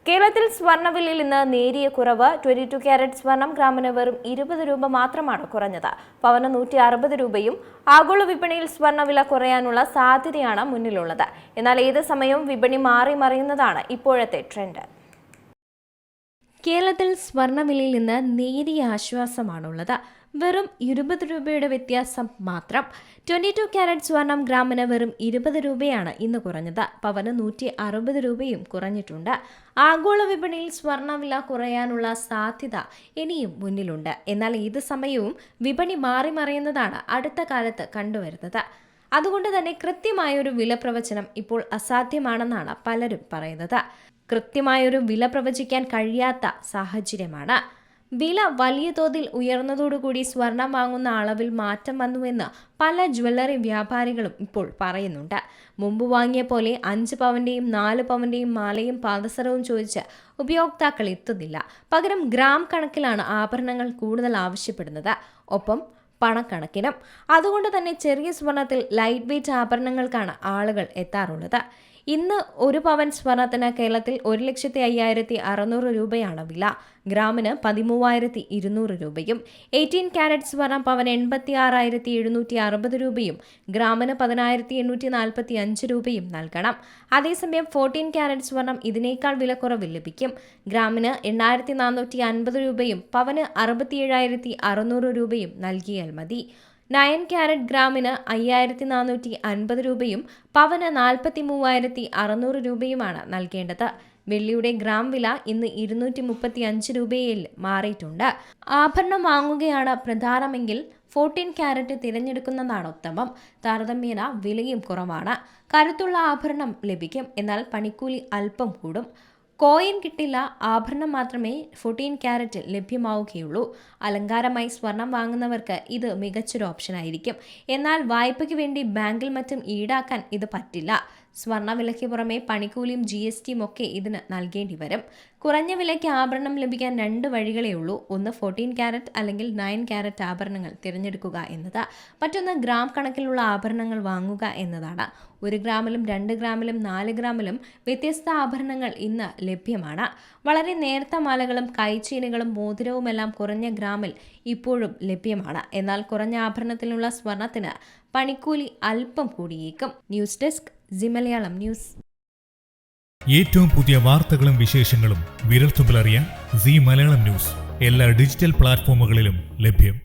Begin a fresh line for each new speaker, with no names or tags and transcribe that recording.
കേരളത്തിൽ സ്വർണ്ണവിലയിൽ ഇന്ന് നേരിയ കുറവ്. 22 ക്യാരറ്റ് സ്വർണം ഗ്രാമിന് വെറും 20 രൂപ മാത്രമാണ് കുറഞ്ഞത്. പവന് 160 രൂപയും. ആഗോള വിപണിയിൽ സ്വർണ്ണവില കുറയാനുള്ള സാധ്യതയാണ് മുന്നിലുള്ളത്. എന്നാൽ ഏത് സമയവും വിപണി മാറി മറിയുന്നതാണ് ഇപ്പോഴത്തെ ട്രെൻഡ്. കേരളത്തിൽ സ്വർണ്ണവിലയിൽ ഇന്ന് നേരിയ ആശ്വാസമാണുള്ളത്. വെറും 20 രൂപയുടെ വ്യത്യാസം മാത്രം. 22 ക്യാരറ്റ് സ്വർണം ഗ്രാമിന് വെറും 20 രൂപയാണ് ഇന്ന് കുറഞ്ഞത്. പവന് 160 രൂപയും കുറഞ്ഞിട്ടുണ്ട്. ആഗോള വിപണിയിൽ സ്വർണ്ണവില കുറയാനുള്ള സാധ്യത ഇനിയും മുന്നിലുണ്ട്. എന്നാൽ ഏത് സമയവും വിപണി മാറി മറിയുന്നതാണ് അടുത്ത കാലത്ത് കണ്ടുവരുന്നത്. അതുകൊണ്ട് തന്നെ കൃത്യമായൊരു വില പ്രവചനം ഇപ്പോൾ അസാധ്യമാണെന്നാണ് പലരും പറയുന്നത്. കൃത്യമായൊരു വില പ്രവചിക്കാൻ കഴിയാത്ത സാഹചര്യമാണ്. വില വലിയ തോതിൽ ഉയർന്നതോടുകൂടി സ്വർണം വാങ്ങുന്ന അളവിൽ മാറ്റം വന്നുവെന്ന് പല ജ്വല്ലറി വ്യാപാരികളും ഇപ്പോൾ പറയുന്നുണ്ട്. മുമ്പ് വാങ്ങിയ പോലെ 5 പവന്റെയും 4 പവന്റെയും മാലയും പാദസരവും ചോദിച്ച് ഉപയോക്താക്കൾ എത്തുന്നില്ല. പകരം ഗ്രാം കണക്കിലാണ് ആഭരണങ്ങൾ കൂടുതൽ ആവശ്യപ്പെടുന്നത്, ഒപ്പം പണക്കണക്കിനും. അതുകൊണ്ട് തന്നെ ചെറിയ സ്വർണത്തിൽ ലൈറ്റ് വെയ്റ്റ് ആഭരണങ്ങൾക്കാണ് ആളുകൾ എത്താറുള്ളത്. ഇന്ന് 1 പവൻ സ്വർണത്തിന് കേരളത്തിൽ 1,05,600 രൂപയാണ് വില. ഗ്രാമിന് 13,200 രൂപയും. 18 ക്യാരറ്റ് സ്വർണം പവൻ 86,760 രൂപയും ഗ്രാമിന് 10,845 രൂപയും നൽകണം. അതേസമയം 14 ക്യാരറ്റ് സ്വർണം ഇതിനേക്കാൾ വിലക്കുറവിൽ ലഭിക്കും. ഗ്രാമിന് 8,450 രൂപയും പവന് 67,600 രൂപയും നൽകിയാൽ മതി. 9 ക്യാരറ്റ് ഗ്രാമിന് 5,450 രൂപയും പവന് 43,600 രൂപയുമാണ് നൽകേണ്ടത്. വെള്ളിയുടെ ഗ്രാം വില ഇന്ന് 235 രൂപയിൽ മാറിയിട്ടുണ്ട്. ആഭരണം വാങ്ങുകയാണ് പ്രധാനമെങ്കിൽ 14 ക്യാരറ്റ് തിരഞ്ഞെടുക്കുന്നതാണ് ഉത്തമം. താരതമ്യേന വിലയും കുറവാണ്. കരുത്തുള്ള ആഭരണം ലഭിക്കും, എന്നാൽ പണിക്കൂലി അല്പം കൂടും. കോയിൻ കിട്ടില്ല, ആഭരണം മാത്രമേ 14 ക്യാരറ്റ് ലഭ്യമാവുകയുള്ളൂ. അലങ്കാരമായി സ്വർണം വാങ്ങുന്നവർക്ക് ഇത് മികച്ചൊരു ഓപ്ഷനായിരിക്കും. എന്നാൽ വായ്പയ്ക്ക് വേണ്ടി ബാങ്കിൽ മറ്റും ഈടാക്കാൻ ഇത് പറ്റില്ല. സ്വർണ്ണവിലയ്ക്ക് പുറമെ പണിക്കൂലിയും GSTയും ഒക്കെ ഇതിന് നൽകേണ്ടി വരും. കുറഞ്ഞ വിലയ്ക്ക് ആഭരണം ലഭിക്കാൻ 2 വഴികളേ ഉള്ളൂ. ഒന്ന് 14 ക്യാരറ്റ് അല്ലെങ്കിൽ 9 ക്യാരറ്റ് ആഭരണങ്ങൾ തിരഞ്ഞെടുക്കുക എന്നത്. മറ്റൊന്ന് ഗ്രാം കണക്കിലുള്ള ആഭരണങ്ങൾ വാങ്ങുക എന്നതാണ്. 1 ഗ്രാമിലും 2 ഗ്രാമിലും 4 ഗ്രാമിലും വ്യത്യസ്ത ആഭരണങ്ങൾ ഇന്ന് ലഭ്യമാണ്. വളരെ നേർത്ത മാലകളും കൈച്ചെയിനുകളും മോതിരവുമെല്ലാം കുറഞ്ഞ ഗ്രാമിൽ ഇപ്പോഴും ലഭ്യമാണ്. എന്നാൽ കുറഞ്ഞ ആഭരണത്തിലുള്ള സ്വർണത്തിന് പണിക്കൂലി അല്പം കൂടിയേക്കും. News desk C Malayalam news.
ഏറ്റവും പുതിയ വാർത്തകളും വിശേഷങ്ങളും വിരൽത്തുമ്പിലറിയാൻ സി മലയാളം ന്യൂസ് എല്ലാ ഡിജിറ്റൽ പ്ലാറ്റ്ഫോമുകളിലും ലഭ്യം.